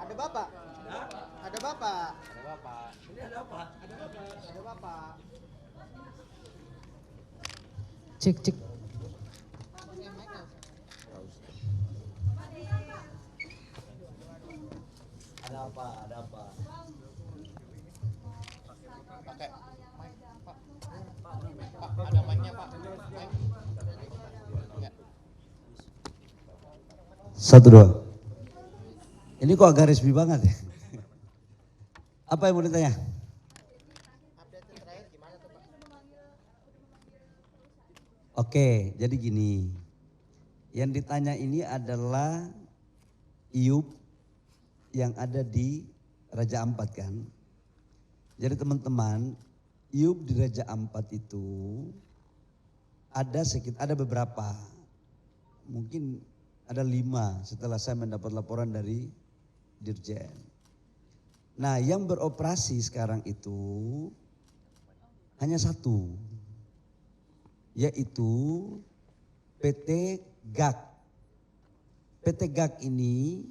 Ada bapak. Hah? Ada bapak. Ada bapak. Ini ada apa? Ada bapak. Ada bapak. Cek cek. Ada apa? Ada apa? Pakai mic, Pak. Pak, ada mic-nya, Pak. Mic. Ya. 1, 2. Ini kok agak resmi banget ya? Apa yang mau ditanya? Update terakhir gimana tuh, Pak? Oke, jadi gini. Yang ditanya ini adalah IUP yang ada di Raja Ampat kan. Jadi teman-teman, IUP di Raja Ampat itu ada beberapa. Mungkin ada 5 setelah saya mendapat laporan dari Dirjen. Nah, yang beroperasi sekarang itu hanya 1, yaitu PT GAK. PT GAK ini,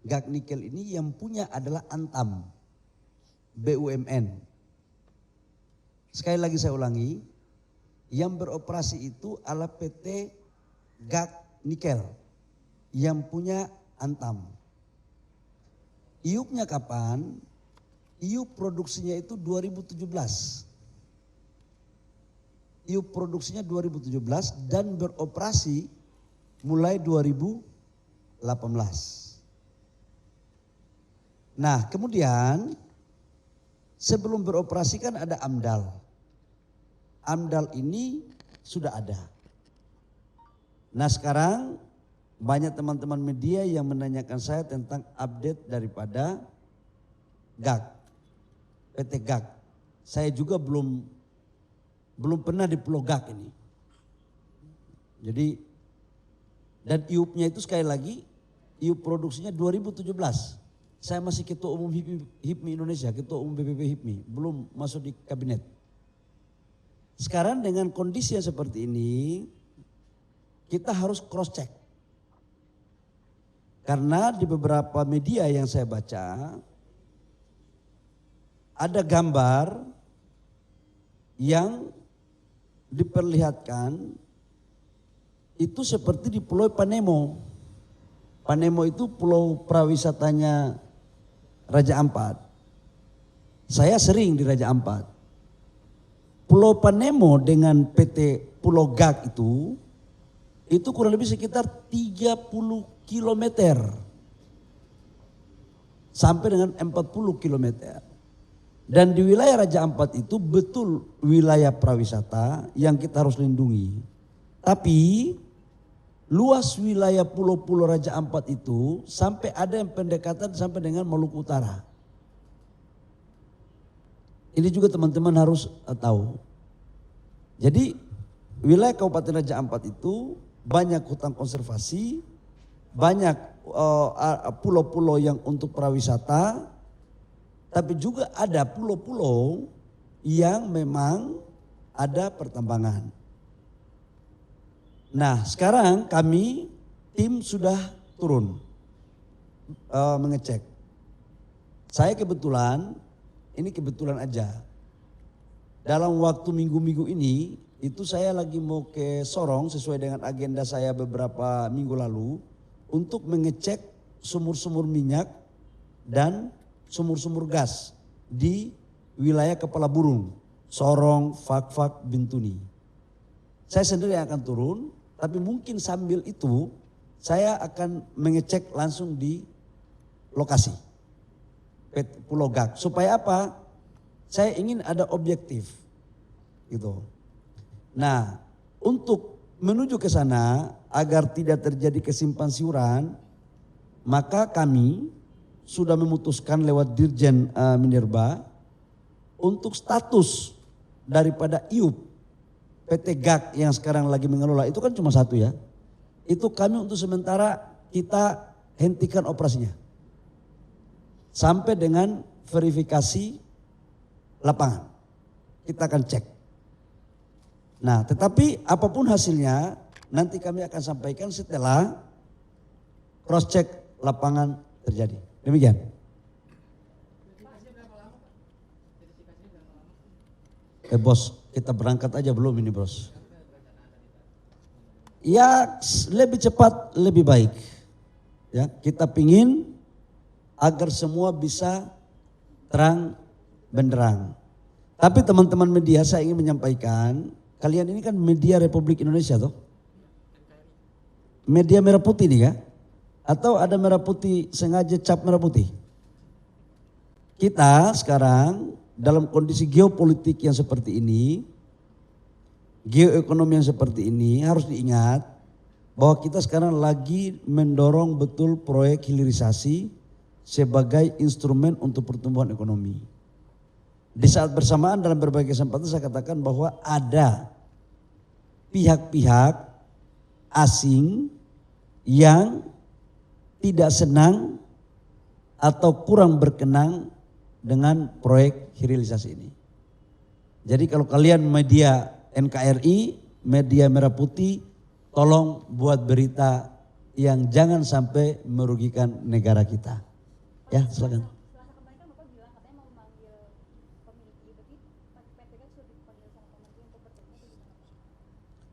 GAK Nikel ini yang punya adalah Antam, BUMN. Sekali lagi saya ulangi, yang beroperasi itu adalah PT GAK Nikel, yang punya Antam. IUP-nya kapan? IUP produksinya itu 2017. IUP produksinya 2017 dan beroperasi mulai 2018. Nah, kemudian sebelum beroperasi kan ada AMDAL. AMDAL ini sudah ada. Nah, sekarang banyak teman-teman media yang menanyakan saya tentang update daripada GAK, PT GAK. Saya juga belum pernah di Pulau GAK ini. Jadi, dan IUP-nya itu sekali lagi, IUP produksinya 2017. Saya masih Ketua Umum HIPMI Indonesia, Ketua Umum BPP HIPMI, belum masuk di kabinet. Sekarang dengan kondisi yang seperti ini, kita harus cross check. Karena di beberapa media yang saya baca, ada gambar yang diperlihatkan itu seperti di Pulau Panemo. Panemo itu pulau prawisatanya Raja Ampat. Saya sering di Raja Ampat. Pulau Panemo dengan PT Pulau GAK itu kurang lebih sekitar 30 kilometer sampai dengan 40 kilometer. Dan di wilayah Raja Ampat itu betul wilayah prawisata yang kita harus lindungi. Tapi luas wilayah pulau-pulau Raja Ampat itu sampai ada yang pendekatan sampai dengan Maluku Utara. Ini juga teman-teman harus tahu. Jadi wilayah Kabupaten Raja Ampat itu banyak hutan konservasi, banyak pulau-pulau yang untuk prawisata, tapi juga ada pulau-pulau yang memang ada pertambangan. Nah, sekarang kami tim sudah turun mengecek. Saya kebetulan, ini kebetulan aja, dalam waktu minggu-minggu ini itu saya lagi mau ke Sorong sesuai dengan agenda saya beberapa minggu lalu untuk mengecek sumur-sumur minyak dan sumur-sumur gas di wilayah Kepala Burung, Sorong, Fak-Fak, Bintuni. Saya sendiri yang akan turun, tapi mungkin sambil itu saya akan mengecek langsung di lokasi Pulau GAK. Supaya apa? Saya ingin ada objektif gitu. Nah, untuk menuju ke sana agar tidak terjadi kesimpang siuran, maka kami sudah memutuskan lewat Dirjen Minerba untuk status daripada IUP PT GAK yang sekarang lagi mengelola itu kan cuma 1 ya. Itu kami untuk sementara kita hentikan operasinya. Sampai dengan verifikasi lapangan. Kita akan cek. Nah, tetapi apapun hasilnya nanti kami akan sampaikan setelah cross check lapangan terjadi. Demikian. Bos, kita berangkat aja belum ini bos? Ya lebih cepat lebih baik. Ya, kita pingin agar semua bisa terang benderang. Tapi teman-teman media saya ingin menyampaikan, kalian ini kan media Republik Indonesia toh? Media merah putih nih ya? Atau ada merah putih sengaja cap merah putih? Kita sekarang dalam kondisi geopolitik yang seperti ini, geoekonomi yang seperti ini harus diingat bahwa kita sekarang lagi mendorong betul proyek hilirisasi sebagai instrumen untuk pertumbuhan ekonomi. Di saat bersamaan dalam berbagai kesempatan saya katakan bahwa ada pihak-pihak asing yang tidak senang atau kurang berkenan dengan proyek hilirisasi ini. Jadi kalau kalian media NKRI, media Merah Putih, tolong buat berita yang jangan sampai merugikan negara kita. Ya, silakan.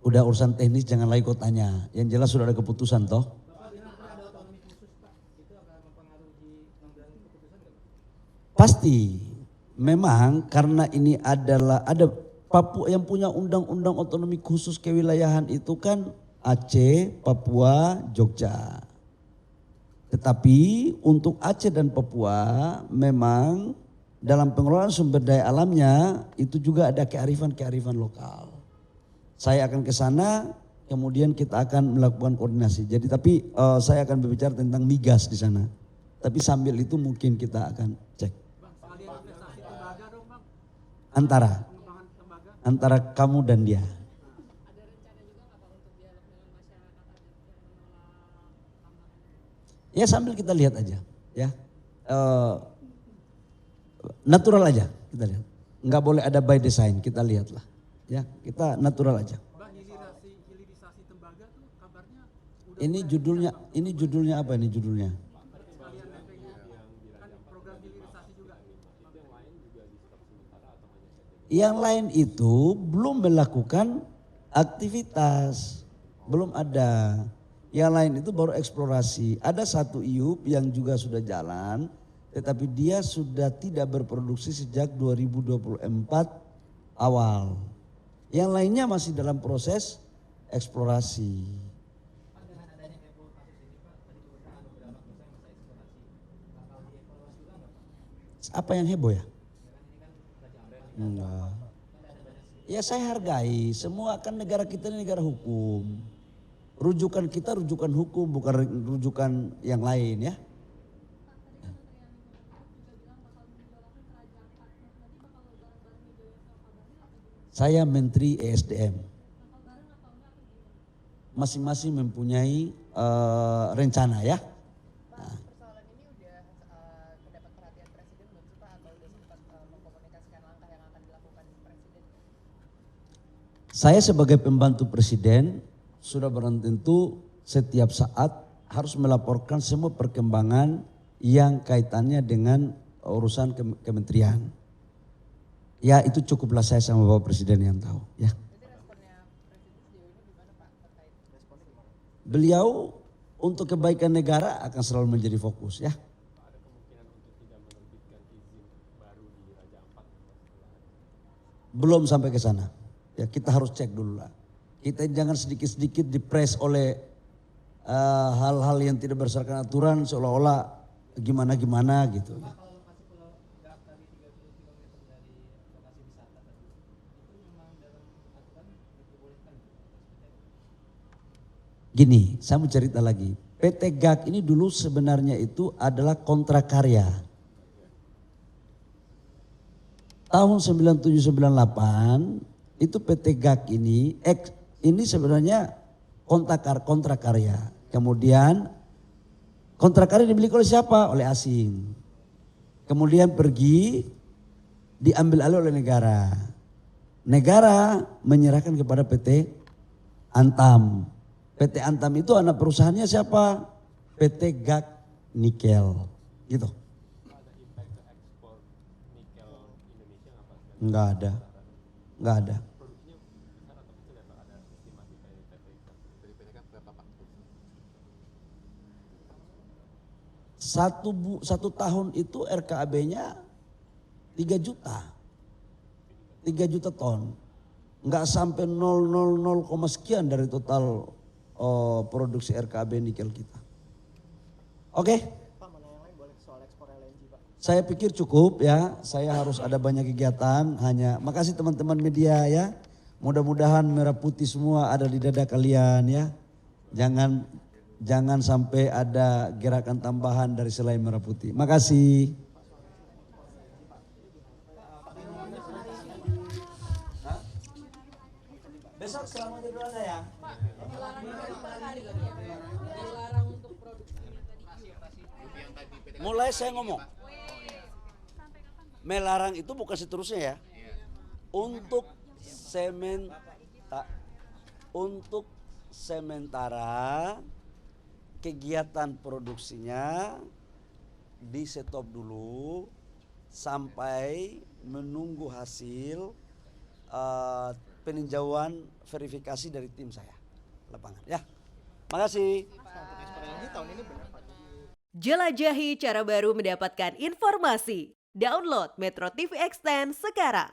Udah urusan teknis jangan lagi kau tanya. Yang jelas sudah ada keputusan toh. Pasti, memang karena ini adalah ada Papua yang punya undang-undang otonomi khusus kewilayahan itu kan Aceh, Papua, Jogja. Tetapi untuk Aceh dan Papua memang dalam pengelolaan sumber daya alamnya itu juga ada kearifan-kearifan lokal. Saya akan ke sana, kemudian kita akan melakukan koordinasi. Jadi tapi saya akan berbicara tentang migas di sana. Tapi sambil itu mungkin kita akan cek. Antara kamu dan dia. Ya sambil kita lihat aja, ya natural aja kita lihat. Nggak boleh ada by design, kita lihatlah, ya kita natural aja. Hilirisasi tembaga tuh kabarnya ini judulnya apa ini judulnya? Yang lain itu belum melakukan aktivitas, belum ada. Yang lain itu baru eksplorasi. Ada satu IUP yang juga sudah jalan, tetapi dia sudah tidak berproduksi sejak 2024 awal. Yang lainnya masih dalam proses eksplorasi. Apa yang heboh ya? Enggak. Ya saya hargai, semua kan negara kita ini negara hukum. Rujukan kita rujukan hukum bukan rujukan yang lain ya. Saya Menteri ESDM. Masing-masing mempunyai rencana ya. Persoalan ini udah mendapat perhatian Presiden belum sih Pak? Atau udah sempat mengkomunikasikan langkah yang akan dilakukan Presiden? Saya sebagai pembantu Presiden sudah barang tentu setiap saat harus melaporkan semua perkembangan yang kaitannya dengan urusan kementerian. Ya itu cukuplah saya sama Bapak Presiden yang tahu ya. Jadi responnya Presiden sejauh ini gimana Pak terkait responnya gimana? Beliau untuk kebaikan negara akan selalu menjadi fokus ya. ada kemungkinan untuk tidak menerbitkan izin baru di Raja Ampat. Belum sampai ke sana. Ya kita harus cek dulu lah. Kita jangan sedikit-sedikit dipres oleh hal-hal yang tidak berdasarkan aturan seolah-olah gimana-gimana gitu. Gini, saya mau cerita lagi. PT GAK ini dulu sebenarnya itu adalah kontrak karya. Tahun 97-98 itu PT GAK ini sebenarnya kontrak karya. Kemudian kontrak karya dimiliki oleh siapa? Oleh asing. Kemudian pergi diambil alih oleh negara. Negara menyerahkan kepada PT Antam. PT Antam itu anak perusahaannya siapa? PT GAK nikel gitu. Ada impact ke ekspor nikel Indonesia nggak Pak? Nggak ada. Produksinya besar atau kecil ya Pak? Ada estimasi dari PT IKA? Dari PTK berapa Pak? Satu tahun itu RKAB-nya 3 juta. 3 juta ton. Nggak sampai 0,0 sekian dari total produksi RKAB nikel kita. Oke, Pak, mana yang lain boleh soal ekspor LNG Pak? saya pikir cukup ya. Saya harus ada banyak kegiatan. Makasih teman-teman media ya. Mudah-mudahan merah putih semua ada di dada kalian ya. Jangan sampai ada gerakan tambahan dari selain merah putih. Makasih. Besok selamat Idul Adha ya. Mulai saya ngomong. Melarang itu bukan seterusnya ya. Untuk sementara kegiatan produksinya di stop dulu sampai menunggu hasil peninjauan verifikasi dari tim saya lapangan ya. Makasih. Untuk ekspor LNG tahun ini benar Pak? Jelajahi cara baru mendapatkan informasi. Download Metro TV Extend sekarang.